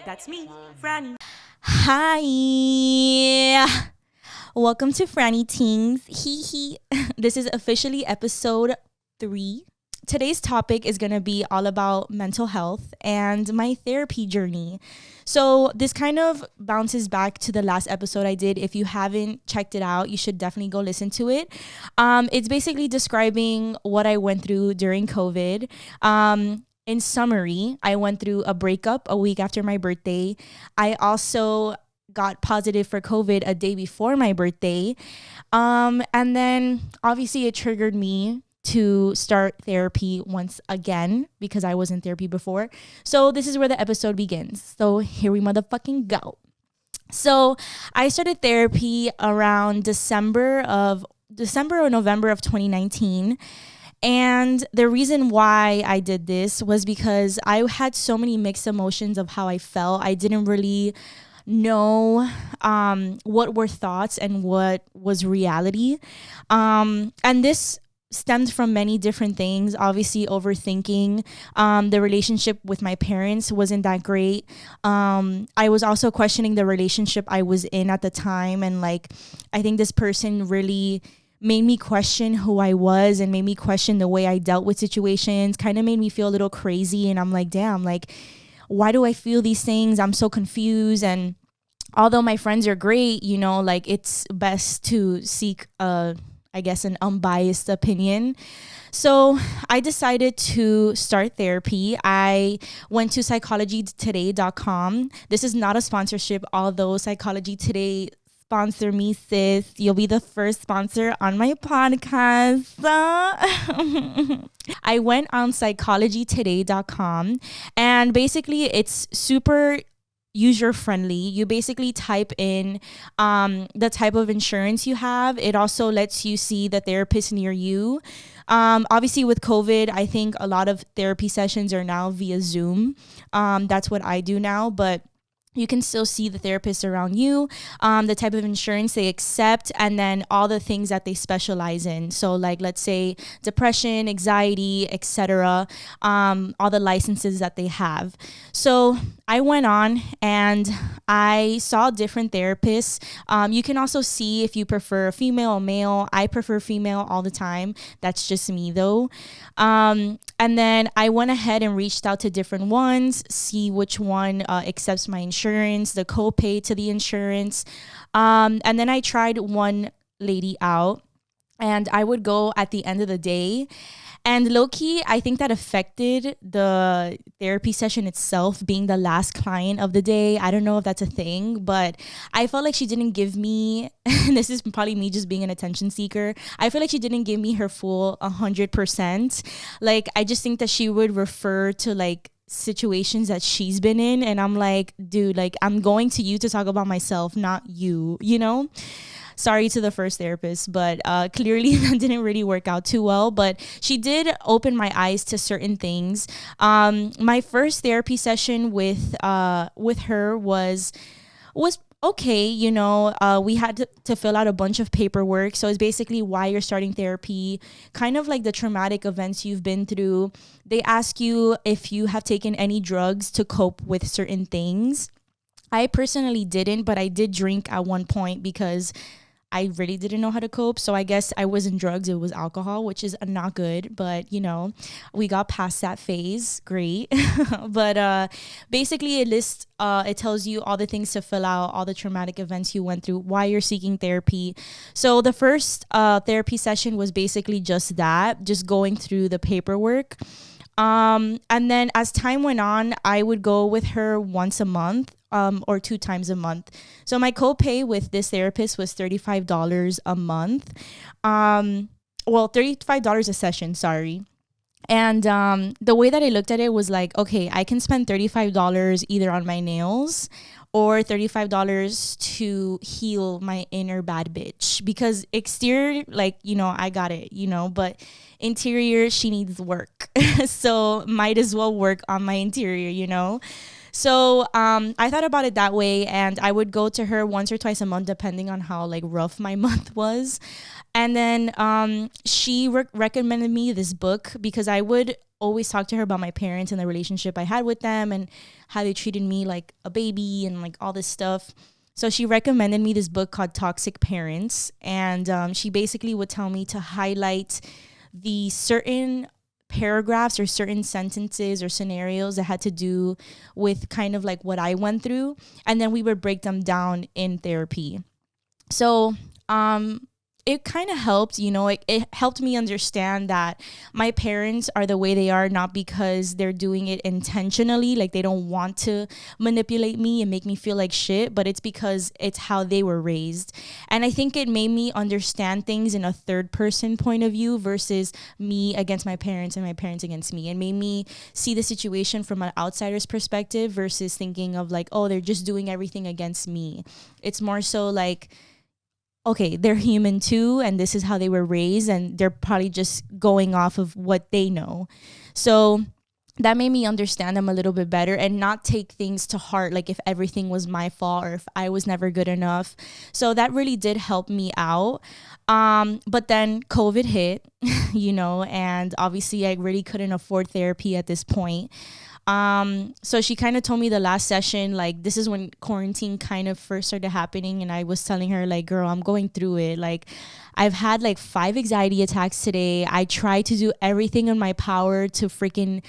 That's me, Franny. Hi. Welcome to FrannyTings. Hee hee. This is officially episode 3. Today's topic is going to be all about mental health and my therapy journey. So, this kind of bounces back to the last episode I did. If you haven't checked it out, you should definitely go listen to it. It's basically describing what I went through during COVID. In summary, I went through a breakup a week after my birthday. I also got positive for COVID a day before my birthday. And then obviously it triggered me to start therapy once again because I was in therapy before. So this is where the episode begins. So here we motherfucking go. So I started therapy around December or November of 2019. And the reason why I did this was because I had so many mixed emotions of how I felt. I didn't really know what were thoughts and what was reality. And this stemmed from many different things. Obviously, overthinking. The relationship with my parents wasn't that great. I was also questioning the relationship I was in at the time. And I think this person really made me question who I was and made me question the way I dealt with situations, kind of made me feel a little crazy. And I'm like, damn, why do I feel these things? I'm so confused. And although my friends are great, it's best to seek an unbiased opinion. So I decided to start therapy. I went to psychologytoday.com. This is not a sponsorship, although Psychology Today sponsor me, sis. You'll be the first sponsor on my podcast. I went on psychologytoday.com and basically it's super user friendly. You basically type in the type of insurance you have. It also lets you see the therapist near you. Obviously with COVID, I think a lot of therapy sessions are now via Zoom. That's what I do now, but you can still see the therapist around you, the type of insurance they accept, and then all the things that they specialize in. So let's say depression, anxiety, etc., all the licenses that they have. So I went on and I saw different therapists. You can also see if you prefer female or male. I prefer female all the time. That's just me though. And then I went ahead and reached out to different ones, see which one accepts my insurance, the copay to the insurance. And then I tried one lady out and I would go at the end of the day. And low-key, I think that affected the therapy session itself, being the last client of the day. I don't know if that's a thing, but I felt like she didn't give me, and this is probably me just being an attention seeker, I feel like she didn't give me her full 100%. I just think that she would refer to situations that she's been in, and I'm like, dude, I'm going to you to talk about myself, not you, Sorry to the first therapist, but clearly that didn't really work out too well. But she did open my eyes to certain things. My first therapy session with her was okay. We had to fill out a bunch of paperwork. So it's basically why you're starting therapy, kind of like the traumatic events you've been through. They ask you if you have taken any drugs to cope with certain things. I personally didn't, but I did drink at one point because I really didn't know how to cope. So I guess I wasn't drugs, it was alcohol, which is not good. But, we got past that phase. Great. But basically it tells you all the things to fill out, all the traumatic events you went through, why you're seeking therapy. So the first therapy session was basically just that, just going through the paperwork. And then as time went on, I would go with her once a month. Or 2 times a month. So my copay with this therapist was $35 a month. $35 a session, sorry. And the way that I looked at it was okay, I can spend $35 either on my nails or $35 to heal my inner bad bitch. Because exterior, I got it, but interior, she needs work. So might as well work on my interior, So I thought about it that way, and I would go to her once or twice a month, depending on how like rough my month was. And then she recommended me this book because I would always talk to her about my parents and the relationship I had with them and how they treated me like a baby and like all this stuff. So she recommended me this book called Toxic Parents, and she basically would tell me to highlight the certain paragraphs or certain sentences or scenarios that had to do with kind of like what I went through, and then we would break them down in therapy. So it kind of helped, it helped me understand that my parents are the way they are, not because they're doing it intentionally, like they don't want to manipulate me and make me feel like shit, but it's because it's how they were raised. And I think it made me understand things in a third person point of view versus me against my parents and my parents against me. It made me see the situation from an outsider's perspective versus thinking of like, oh, they're just doing everything against me. It's more so like, okay, they're human too, and this is how they were raised, and they're probably just going off of what they know. So that made me understand them a little bit better and not take things to heart, like if everything was my fault or if I was never good enough. So that really did help me out. But then COVID hit, and obviously I really couldn't afford therapy at this point. So she kind of told me the last session, like, this is when quarantine kind of first started happening. And I was telling her, like, girl, I'm going through it. Like, I've had like 5 anxiety attacks today. I tried to do everything in my power to freaking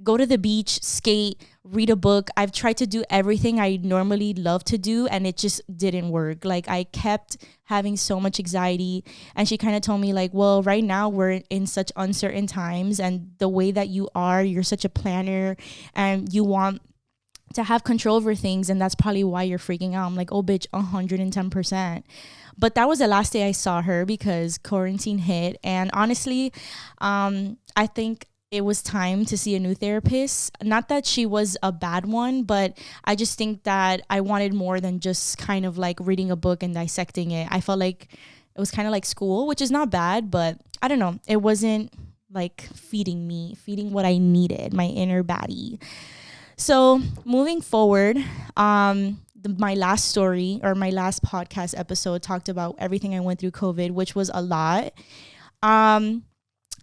go to the beach, skate, read a book. I've tried to do everything I normally love to do, and it just didn't work. Like, I kept having so much anxiety. And she kind of told me, like, well, right now we're in such uncertain times, and the way that you're such a planner and you want to have control over things, and that's probably why you're freaking out. I'm like, oh bitch, 110%. But that was the last day I saw her because quarantine hit. And honestly, I think it was time to see a new therapist. Not that she was a bad one, but I just think that I wanted more than just kind of like reading a book and dissecting it. I felt like it was kind of like school, which is not bad, but I don't know. It wasn't like feeding what I needed, my inner baddie. So moving forward, my last story or my last podcast episode talked about everything I went through COVID, which was a lot.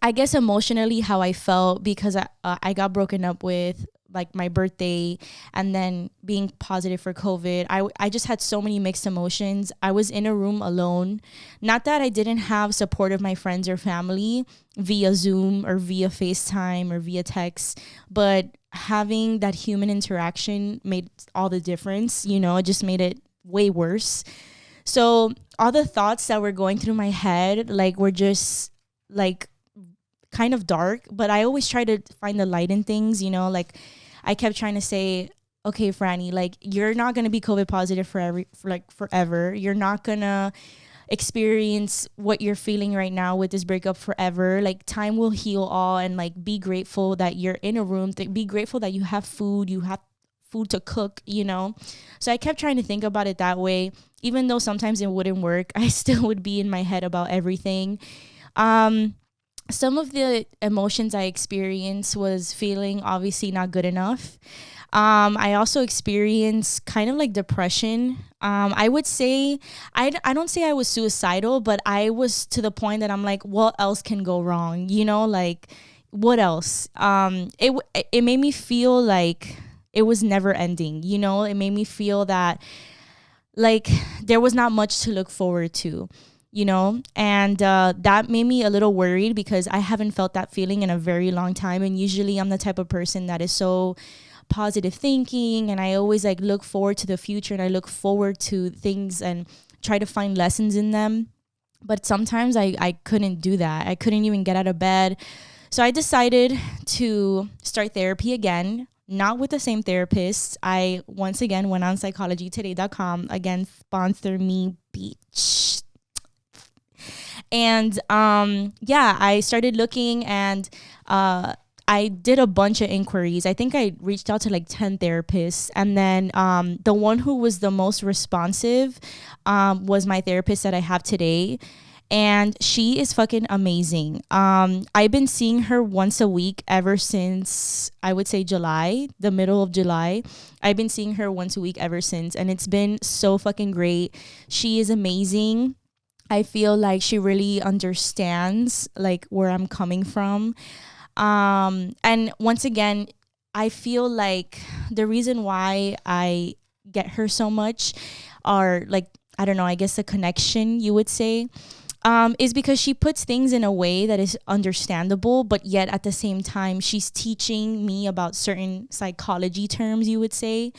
I guess emotionally how I felt because I got broken up with, like, my birthday, and then being positive for COVID. I just had so many mixed emotions. I was in a room alone. Not that I didn't have support of my friends or family via Zoom or via FaceTime or via text, but having that human interaction made all the difference. It just made it way worse. So all the thoughts that were going through my head, like, were just like kind of dark, but I always try to find the light in things, like I kept trying to say, okay, Franny, like, you're not going to be COVID positive for forever. You're not going to experience what you're feeling right now with this breakup forever. Like, time will heal all, and like, be grateful that you're in a room, be grateful that you have food to cook, So I kept trying to think about it that way. Even though sometimes it wouldn't work, I still would be in my head about everything. Some of the emotions I experienced was feeling obviously not good enough. I also experienced kind of like depression. I would say, I don't say I was suicidal, but I was to the point that I'm like, what else can go wrong? Like, what else? It made me feel like it was never ending. It made me feel that like there was not much to look forward to. And that made me a little worried because I haven't felt that feeling in a very long time. And usually I'm the type of person that is so positive thinking, and I always like look forward to the future, and I look forward to things and try to find lessons in them. But sometimes I couldn't do that. I couldn't even get out of bed. So I decided to start therapy again, not with the same therapist. I once again went on psychologytoday.com. Again, sponsor me, bitch. And I started looking, and I did a bunch of inquiries. I think I reached out to like 10 therapists. And then the one who was the most responsive was my therapist that I have today. and she is fucking amazing. I've been seeing her once a week ever since, I would say, July, the middle of July. I've been seeing her once a week ever since, and it's been so fucking great. She is amazing. I feel like she really understands like where I'm coming from. And once again, I feel like the reason why I get her so much, or like, I don't know, I guess a connection you would say, is because she puts things in a way that is understandable, but yet at the same time, she's teaching me about certain psychology terms, you would say,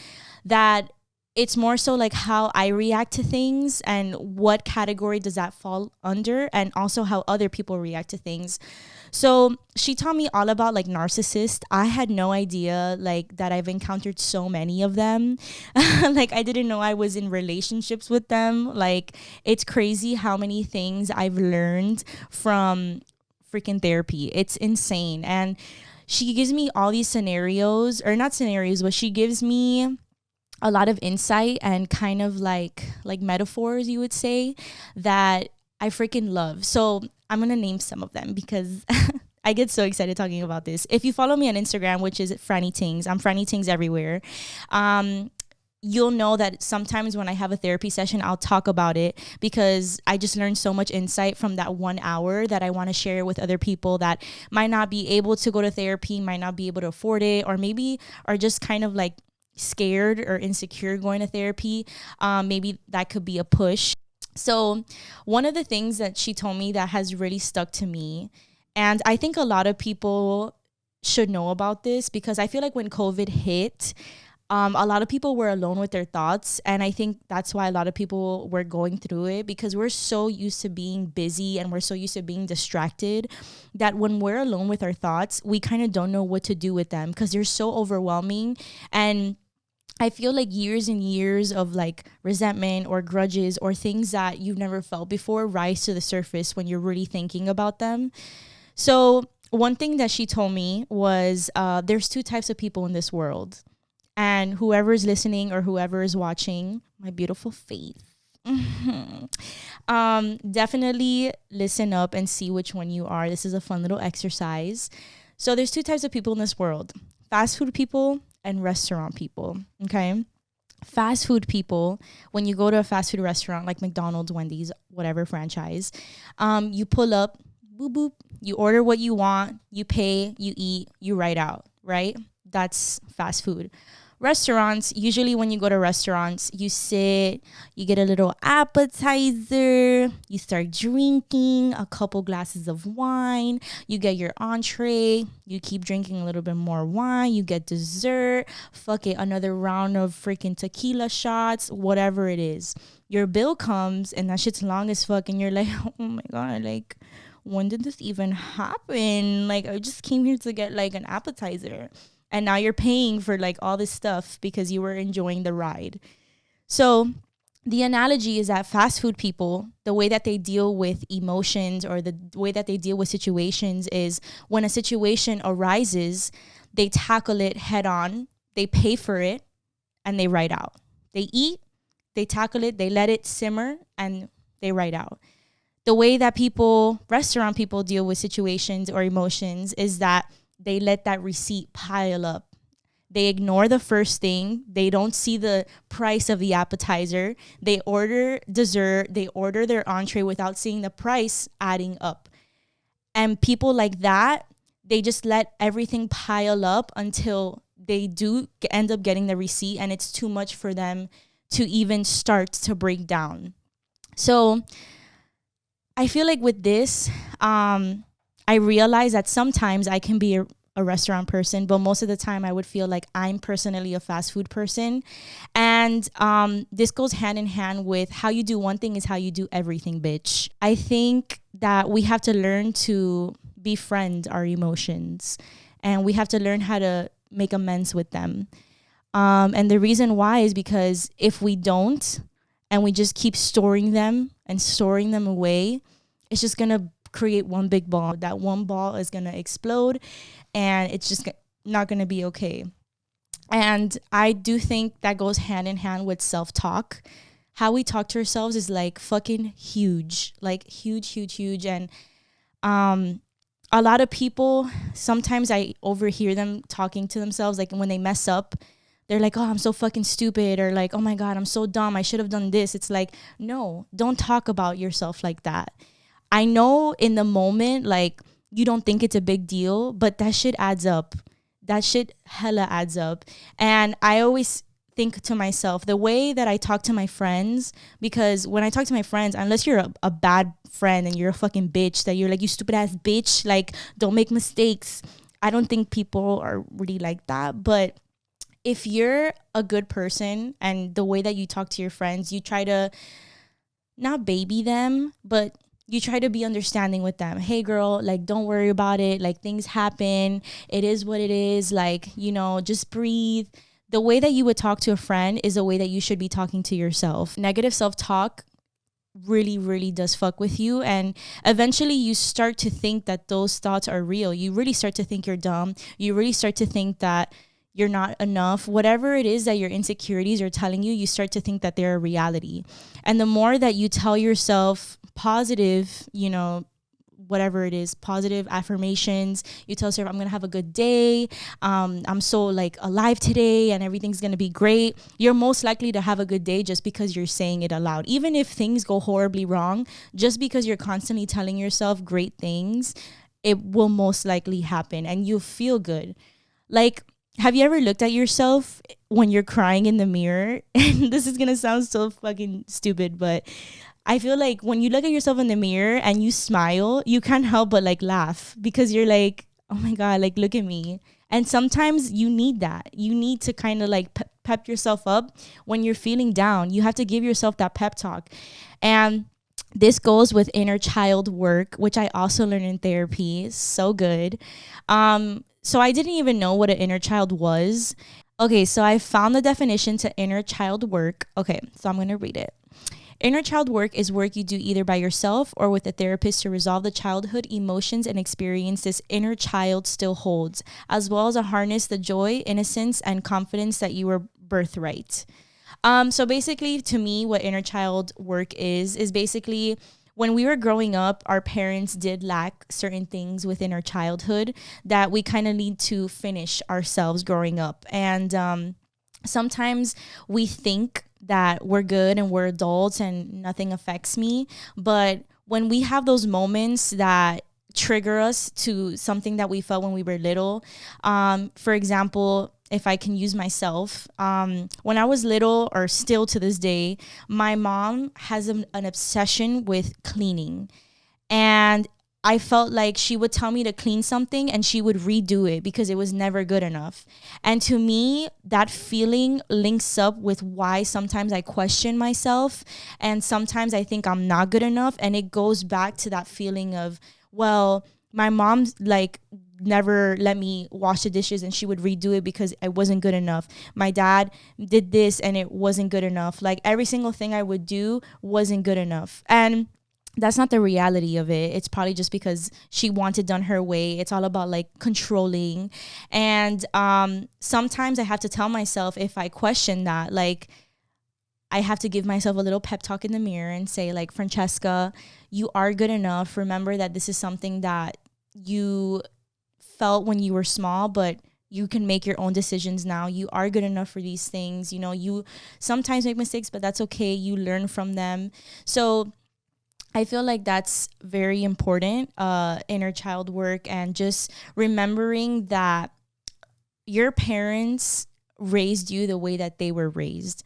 that it's more so like how I react to things and what category does that fall under, and also how other people react to things. So she taught me all about like narcissists. I had no idea like that I've encountered so many of them. Like I didn't know I was in relationships with them. Like it's crazy how many things I've learned from freaking therapy. It's insane. And she gives me all these scenarios, or not scenarios, but she gives me a lot of insight and kind of like metaphors, you would say, that I freaking love. So I'm gonna name some of them because I get so excited talking about this. If you follow me on Instagram, which is FrannyTings, I'm FrannyTings everywhere. You'll know that sometimes when I have a therapy session, I'll talk about it because I just learned so much insight from that 1 hour that I want to share with other people that might not be able to go to therapy, might not be able to afford it, or maybe are just kind of like scared or insecure going to therapy. Maybe that could be a push. So one of the things that she told me that has really stuck to me, and I think a lot of people should know about this, because I feel like when COVID hit, a lot of people were alone with their thoughts. And I think that's why a lot of people were going through it, because we're so used to being busy and we're so used to being distracted that when we're alone with our thoughts, we kind of don't know what to do with them because they're so overwhelming. And I feel like years and years of like resentment or grudges or things that you've never felt before rise to the surface when you're really thinking about them. So one thing that she told me was there's two types of people in this world. And whoever is listening or whoever is watching, my beautiful face, definitely listen up and see which one you are. This is a fun little exercise. So there's two types of people in this world: fast food people and restaurant people. Okay. Fast food people, when you go to a fast food restaurant like McDonald's, Wendy's, whatever franchise, you pull up, boop, boop, you order what you want, you pay, you eat, you write out, right? That's fast food. Restaurants, usually when you go to restaurants, you sit, you get a little appetizer, you start drinking a couple glasses of wine, you get your entree, you keep drinking a little bit more wine, you get dessert, fuck it, another round of freaking tequila shots, whatever it is. Your bill comes and that shit's long as fuck, and you're like, oh my God, like, when did this even happen? Like, I just came here to get like an appetizer. And now you're paying for like all this stuff because you were enjoying the ride. So the analogy is that fast food people, the way that they deal with emotions or the way that they deal with situations is when a situation arises, they tackle it head on, they pay for it, and they write out. They eat, they tackle it, they let it simmer, and they write out. The way that people, restaurant people, deal with situations or emotions is that they let that receipt pile up. They ignore the first thing. They don't see the price of the appetizer. They order dessert. They order their entree without seeing the price adding up. And people like that, they just let everything pile up until they do end up getting the receipt, and it's too much for them to even start to break down. So I feel like with this, I realize that sometimes I can be a restaurant person, but most of the time I would feel like I'm personally a fast food person. And this goes hand in hand with how you do one thing is how you do everything, bitch. I think that we have to learn to befriend our emotions, and we have to learn how to make amends with them. And the reason why is because if we don't, and we just keep storing them and storing them away, it's just going to create one big ball. That one ball is going to explode, and it's just not going to be okay. And I do think that goes hand in hand with self-talk. how we talk to ourselves is like fucking huge, like huge, huge, huge. And um a lot of people, sometimes I overhear them talking to themselves, like when they mess up, they're like, oh, I'm so fucking stupid, or like, oh my God, I'm so dumb, I should have done this. It's like, no, don't talk about yourself like that. I know in the moment, like, you don't think it's a big deal, but that shit adds up. That shit hella adds up. And I always think to myself, the way that I talk to my friends, because when I talk to my friends, unless you're a bad friend and you're a fucking bitch, that you're like, you stupid ass bitch, like, don't make mistakes. I don't think people are really like that. But if you're a good person and the way that you talk to your friends, you try to not baby them, but you try to be understanding with them. Hey girl, like, don't worry about it. Like, things happen. It is what it is. Like, you know, just breathe. The way that you would talk to a friend is the way that you should be talking to yourself. Negative self-talk really, really does fuck with you. And eventually you start to think that those thoughts are real. You really start to think you're dumb. You really start to think that you're not enough. Whatever it is that your insecurities are telling you, you start to think that they're a reality. And the more that you tell yourself positive, you know, whatever it is, positive affirmations, you tell yourself, I'm gonna have a good day, I'm so like alive today and everything's gonna be great, you're most likely to have a good day just because you're saying it aloud. Even if things go horribly wrong, just because you're constantly telling yourself great things, it will most likely happen and you'll feel good. Like, have you ever looked at yourself when you're crying in the mirror? And this is gonna sound so fucking stupid, but I feel like when you look at yourself in the mirror and you smile, you can't help but like laugh because you're like, oh my God, like, look at me. And sometimes you need that. You need to kind of like pep yourself up when you're feeling down. You have to give yourself that pep talk. And this goes with inner child work, which I also learned in therapy. So good. So I didn't even know what an inner child was. Okay, so I found the definition to inner child work. Okay, so I'm going to read it. Inner child work is work you do either by yourself or with a therapist to resolve the childhood emotions and experience this inner child still holds, as well as to harness the joy, innocence, and confidence that you were birthright. So basically, to me, what inner child work is basically when we were growing up, our parents did lack certain things within our childhood that we kind of need to finish ourselves growing up. And sometimes we think that we're good and we're adults and nothing affects me. But when we have those moments that trigger us to something that we felt when we were little, for example, if I can use myself, when I was little, or still to this day, my mom has an obsession with cleaning. And I felt like she would tell me to clean something and she would redo it because it was never good enough. And to me, that feeling links up with why sometimes I question myself and sometimes I think I'm not good enough. And it goes back to that feeling of, well, my mom's like never let me wash the dishes and she would redo it because I wasn't good enough. My dad did this and it wasn't good enough. Like, every single thing I would do wasn't good enough. And that's not the reality of it. It's probably just because she wanted done her way. It's all about like controlling. And sometimes I have to tell myself, if I question that, like, I have to give myself a little pep talk in the mirror and say, like, Francesca, you are good enough. Remember that this is something that you felt when you were small, but you can make your own decisions now. You are good enough for these things. You know, you sometimes make mistakes, but that's okay. You learn from them. So I feel like that's very important, inner child work, and just remembering that your parents raised you the way that they were raised.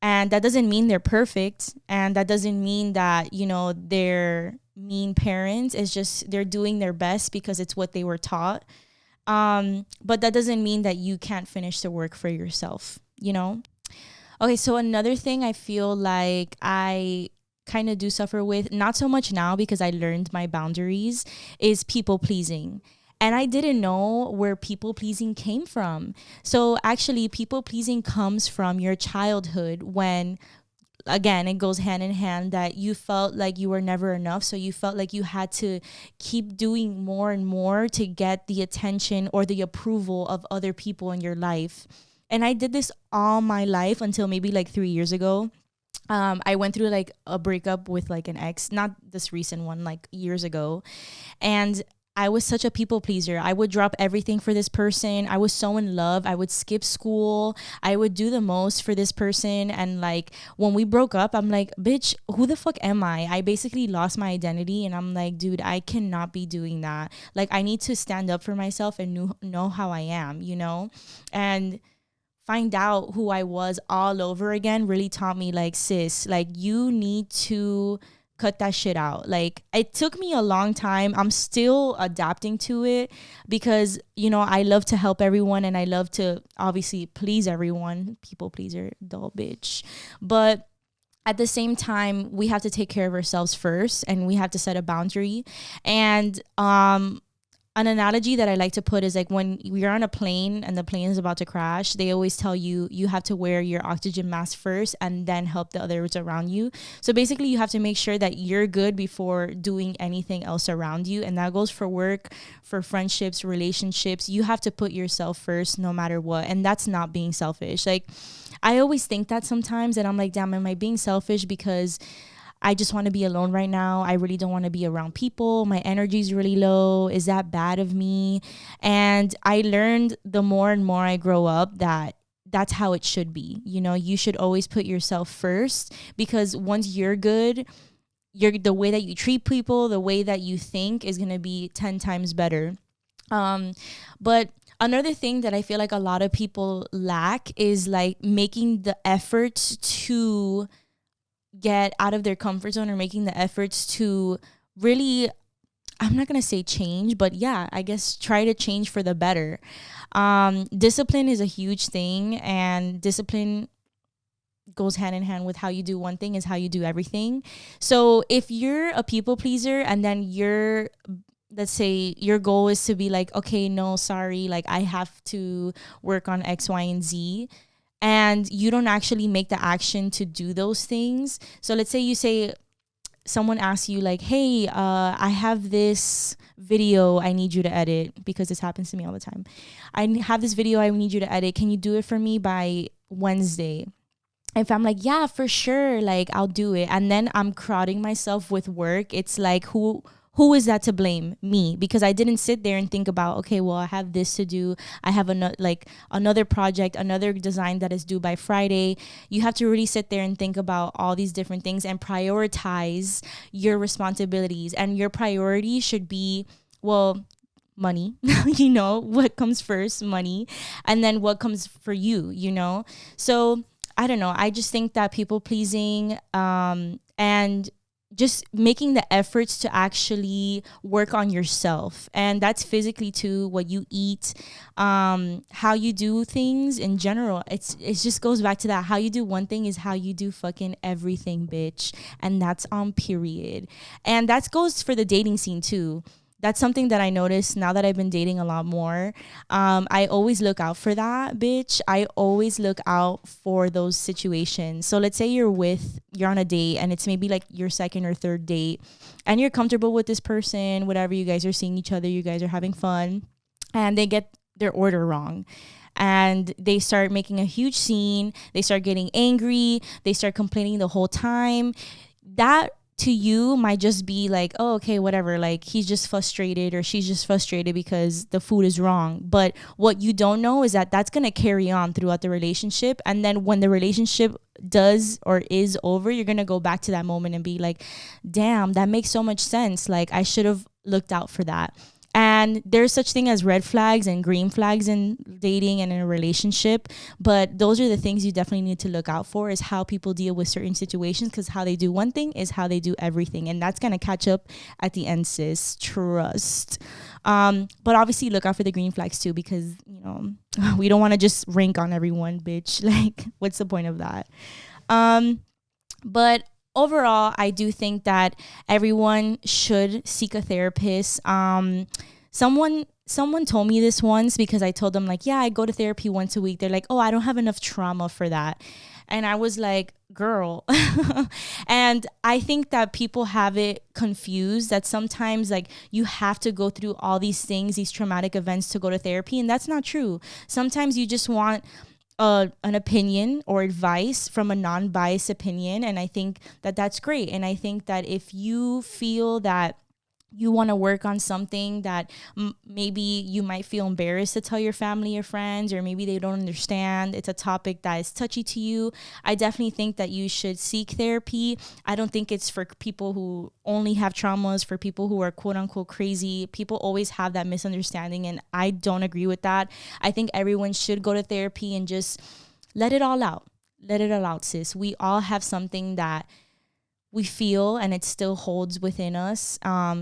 And that doesn't mean they're perfect. And that doesn't mean that, you know, they're mean parents. It's just they're doing their best because it's what they were taught. But that doesn't mean that you can't finish the work for yourself, you know? Okay, so another thing I feel like I kind of do suffer with, not so much now because I learned my boundaries, is people pleasing. And I didn't know where people pleasing came from. So actually, people pleasing comes from your childhood when, again, it goes hand in hand that you felt like you were never enough. So you felt like you had to keep doing more and more to get the attention or the approval of other people in your life. And I did this all my life until maybe like 3 years ago. I went through like a breakup with like an ex, not this recent one, like years ago. And I was such a people pleaser. I would drop everything for this person. I was so in love. I would skip school. I would do the most for this person. And like when we broke up, I'm like, bitch, who the fuck am I? I basically lost my identity. And I'm like, dude, I cannot be doing that. Like, I need to stand up for myself and know how I am, you know? And find out who I was all over again really taught me, like, sis, like, you need to cut that shit out. Like, it took me a long time. I'm still adapting to it because, you know, I love to help everyone and I love to obviously please everyone. People pleaser, dull bitch. But at the same time, we have to take care of ourselves first and we have to set a boundary. And an analogy that I like to put is like when you're on a plane and the plane is about to crash, they always tell you you have to wear your oxygen mask first and then help the others around you. So basically you have to make sure that you're good before doing anything else around you. And that goes for work, for friendships, relationships. You have to put yourself first no matter what. And that's not being selfish. Like, I always think that sometimes and I'm like, damn, am I being selfish because I just want to be alone right now. I really don't want to be around people. My energy is really low. Is that bad of me? And I learned the more and more I grow up that that's how it should be. You know, you should always put yourself first because once you're good, the way that you treat people, the way that you think is going to be 10 times better. But another thing that I feel like a lot of people lack is like making the efforts to get out of their comfort zone or making the efforts to really, I'm not going to say change, but yeah, I guess try to change for the better. Discipline is a huge thing, and discipline goes hand in hand with how you do one thing is how you do everything. So if you're a people pleaser and then let's say your goal is to be like, okay, no, sorry, like I have to work on X, Y, and Z, and you don't actually make the action to do those things. So let's say someone asks you like, hey, I have this video I need you to edit, because this happens to me all the time. I have this video I need you to edit. Can you do it for me by Wednesday? If I'm like, yeah, for sure, like I'll do it, and then I'm crowding myself with work, it's like, who is that to blame? Me, because I didn't sit there and think about, okay, well, I have this to do. I have another project, another design that is due by Friday. You have to really sit there and think about all these different things and prioritize your responsibilities. And your priority should be, well, money, you know, what comes first, money, and then what comes for you, you know? So I don't know. I just think that people pleasing, and just making the efforts to actually work on yourself, and that's physically too, what you eat, how you do things in general. It just goes back to that. How you do one thing is how you do fucking everything, bitch. And that's on period. And that goes for the dating scene too. That's something that I noticed now that I've been dating a lot more. I always look out for that, bitch. I always look out for those situations. So let's say you're on a date and it's maybe like your second or third date and you're comfortable with this person, whatever, you guys are seeing each other, you guys are having fun, and they get their order wrong. And they start making a huge scene. They start getting angry. They start complaining the whole time. That to you might just be like, oh, okay, whatever, like he's just frustrated or she's just frustrated because the food is wrong. But what you don't know is that that's going to carry on throughout the relationship. And then when the relationship does or is over, you're going to go back to that moment and be like, damn, that makes so much sense. Like I should have looked out for that. And there's such thing as red flags and green flags in dating and in a relationship. But those are the things you definitely need to look out for, is how people deal with certain situations, because how they do one thing is how they do everything. And that's going to catch up at the end, sis. Trust. But obviously look out for the green flags too, because, you know, we don't want to just rank on everyone, bitch. Like, what's the point of that? But overall, I do think that everyone should seek a therapist. Someone told me this once, because I told them like, yeah, I go to therapy once a week. They're like, oh, I don't have enough trauma for that. And I was like, girl. And I think that people have it confused that sometimes like you have to go through all these things, these traumatic events to go to therapy. And that's not true. Sometimes you just want an opinion or advice from a non-biased opinion, and I think that that's great. And I think that if you feel that you want to work on something that maybe you might feel embarrassed to tell your family or friends, or maybe they don't understand, it's a topic that is touchy to you, I definitely think that you should seek therapy. I don't think it's for people who only have traumas, for people who are quote unquote crazy. People always have that misunderstanding, and I don't agree with that. I think everyone should go to therapy and just let it all out. Let it all out, sis. We all have something that we feel and it still holds within us.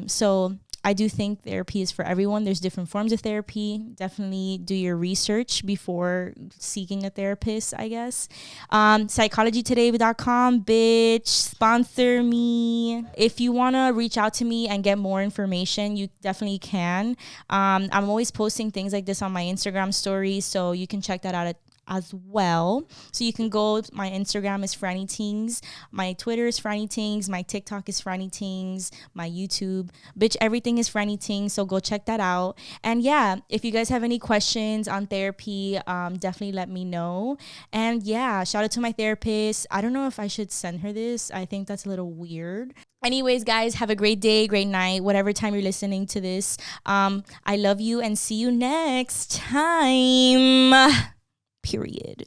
So I do think therapy is for everyone. There's different forms of therapy. Definitely do your research before seeking a therapist, I guess. Psychologytoday.com, bitch, sponsor me. If you want to reach out to me and get more information, you definitely can. I'm always posting things like this on my Instagram stories, so you can check that out as well. So you can go, my Instagram is FrannyTings, my Twitter is FrannyTings, my TikTok is FrannyTings, my YouTube, bitch, everything is FrannyTings, so go check that out. And yeah, if you guys have any questions on therapy, definitely let me know. And yeah, shout out to my therapist. I don't know if I should send her this. I think that's a little weird. Anyways, guys, have a great day, great night, whatever time you're listening to this. I love you and see you next time. Period.